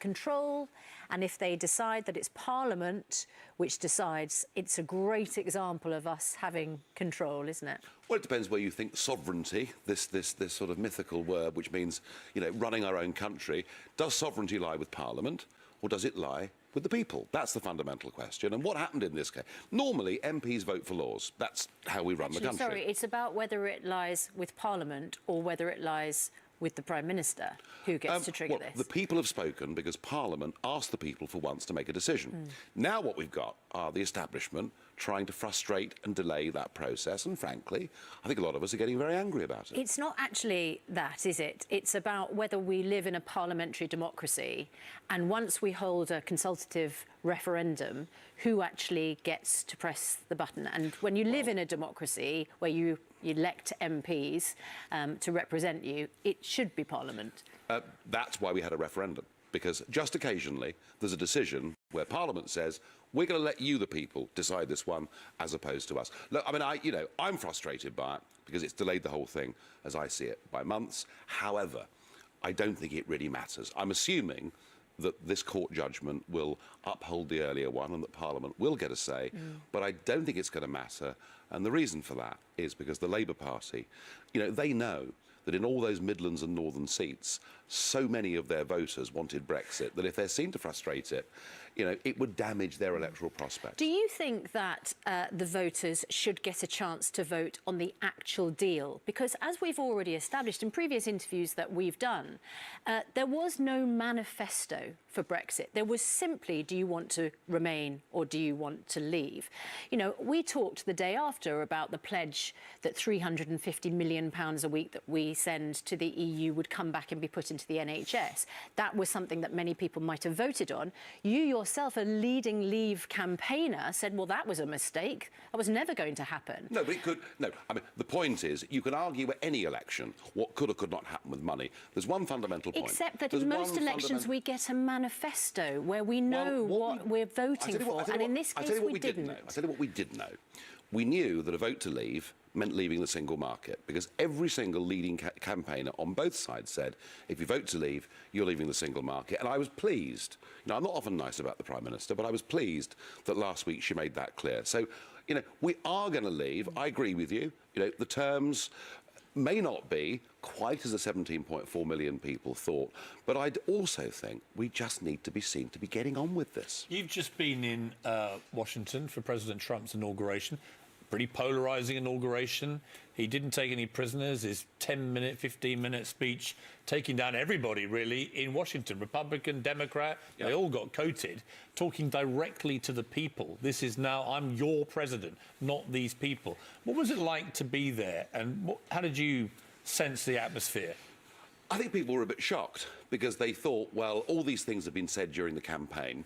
control, and if they decide that it's Parliament which decides, it's a great example of us having control, isn't it? Well, it depends where you think sovereignty, this sort of mythical word, which means, you know, running our own country. Does sovereignty lie with Parliament, or does it lie with the people? That's the fundamental question. And what happened in this case? Normally, MPs vote for laws. That's how we run the country. Sorry, it's about whether it lies with Parliament or whether it lies with the Prime Minister, who gets to trigger this. The people have spoken because Parliament asked the people for once to make a decision. Now what we've got are the establishment trying to frustrate and delay that process, and frankly, I think a lot of us are getting very angry about it. It's not actually that, is it? It's about whether we live in a parliamentary democracy, and once we hold a consultative referendum, who actually gets to press the button. And when you live in a democracy where you elect MPs to represent you, it should be Parliament. That's why we had a referendum, because just occasionally there's a decision where Parliament says, we're going to let you, the people, decide this one as opposed to us. Look, I mean, I'm frustrated by it because it's delayed the whole thing, as I see it, by months. However, I don't think it really matters. I'm assuming that this court judgment will uphold the earlier one and that Parliament will get a say, but I don't think it's going to matter. And the reason for that is because the Labour Party, they know that in all those Midlands and Northern seats, so many of their voters wanted Brexit that if they're seen to frustrate it, it would damage their electoral prospects. Do you think that the voters should get a chance to vote on the actual deal? Because as we've already established in previous interviews that we've done, there was no manifesto for Brexit. There was simply, do you want to remain or do you want to leave? We talked the day after about the pledge that £350 million a week that we send to the EU would come back and be put into the NHS. That was something that many people might have voted on. You yourself, a leading Leave campaigner, said, well, that was a mistake. That was never going to happen. No, but it could. No, I mean, the point is, you can argue at any election what could or could not happen with money. There's one fundamental point. Except that in most elections we get a manifesto where we know what we're voting for, and in this case we didn't. I'll tell you what we did know. We knew that a vote to leave meant leaving the single market, because every single leading campaigner on both sides said, if you vote to leave, you're leaving the single market. And I was pleased. I'm not often nice about the Prime Minister, but I was pleased that last week she made that clear. So, we are going to leave. I agree with you. The terms may not be quite as the 17.4 million people thought, but I'd also think we just need to be seen to be getting on with this. You've just been in Washington for President Trump's inauguration. Pretty polarising inauguration. He didn't take any prisoners. His 10-minute, 15-minute speech taking down everybody, really, in Washington. Republican, Democrat, They all got coated, talking directly to the people. This is now, I'm your president, not these people. What was it like to be there, and how did you sense the atmosphere? I think people were a bit shocked because they thought, well, all these things have been said during the campaign.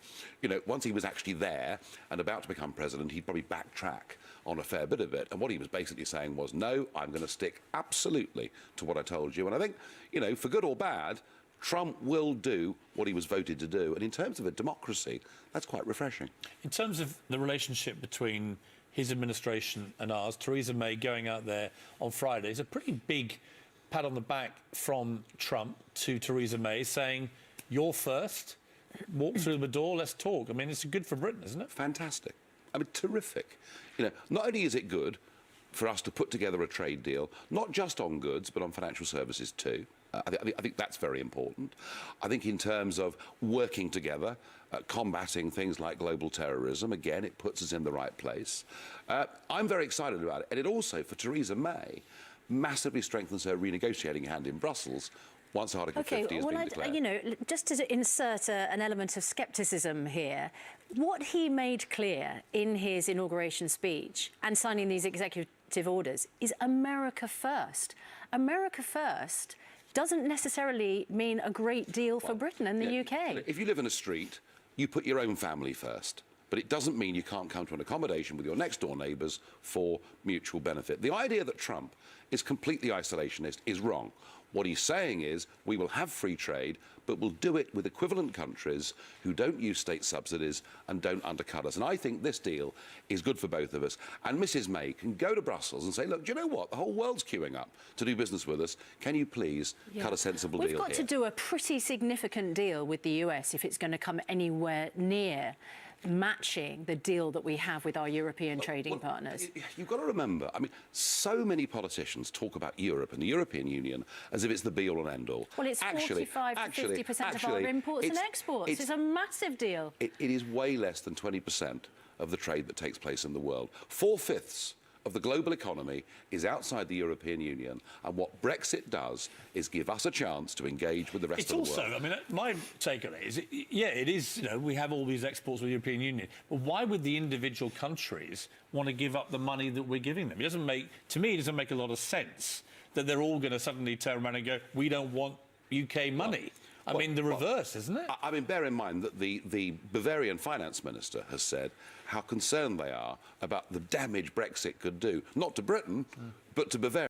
Once he was actually there and about to become president, he'd probably backtrack on a fair bit of it. And what he was basically saying was, no, I'm going to stick absolutely to what I told you. And I think, for good or bad, Trump will do what he was voted to do. And in terms of a democracy, that's quite refreshing. In terms of the relationship between his administration and ours, Theresa May going out there on Friday is a pretty big pat on the back from Trump to Theresa May, saying, you're first, walk through the door, let's talk. I mean, it's good for Britain, isn't it? Fantastic. I mean, terrific. Not only is it good for us to put together a trade deal, not just on goods, but on financial services too. I think that's very important. I think in terms of working together, combating things like global terrorism, again, it puts us in the right place. I'm very excited about it. And it also, for Theresa May, massively strengthens her renegotiating hand in Brussels once Article 50 has been declared. Just to insert an element of scepticism here, what he made clear in his inauguration speech and signing these executive orders is America first. America first doesn't necessarily mean a great deal for Britain and the UK. If you live in a street, you put your own family first. But it doesn't mean you can't come to an accommodation with your next-door neighbours for mutual benefit. The idea that Trump is completely isolationist is wrong. What he's saying is we will have free trade, but we'll do it with equivalent countries who don't use state subsidies and don't undercut us. And I think this deal is good for both of us. And Mrs May can go to Brussels and say, look, do you know what? The whole world's queuing up to do business with us. Can you please cut a sensible deal here? We've got to do a pretty significant deal with the US if it's going to come anywhere near matching the deal that we have with our European trading partners. You've got to remember, I mean, so many politicians talk about Europe and the European Union as if it's the be-all and end-all. Well, it's 45 to 50% of our imports and exports. It's a massive deal. It is way less than 20% of the trade that takes place in the world. 4/5 of the global economy is outside the European Union, and what Brexit does is give us a chance to engage with the rest of the world. It's also, I mean, my take on it is, it is, you know, we have all these exports with the European Union, but why would the individual countries want to give up the money that we're giving them? It doesn't make, to me, it doesn't make a lot of sense that they're all going to suddenly turn around and go, we don't want UK money. I mean, the reverse, isn't it? I mean, bear in mind that the Bavarian finance minister has said how concerned they are about the damage Brexit could do, not to Britain, but to Bavaria.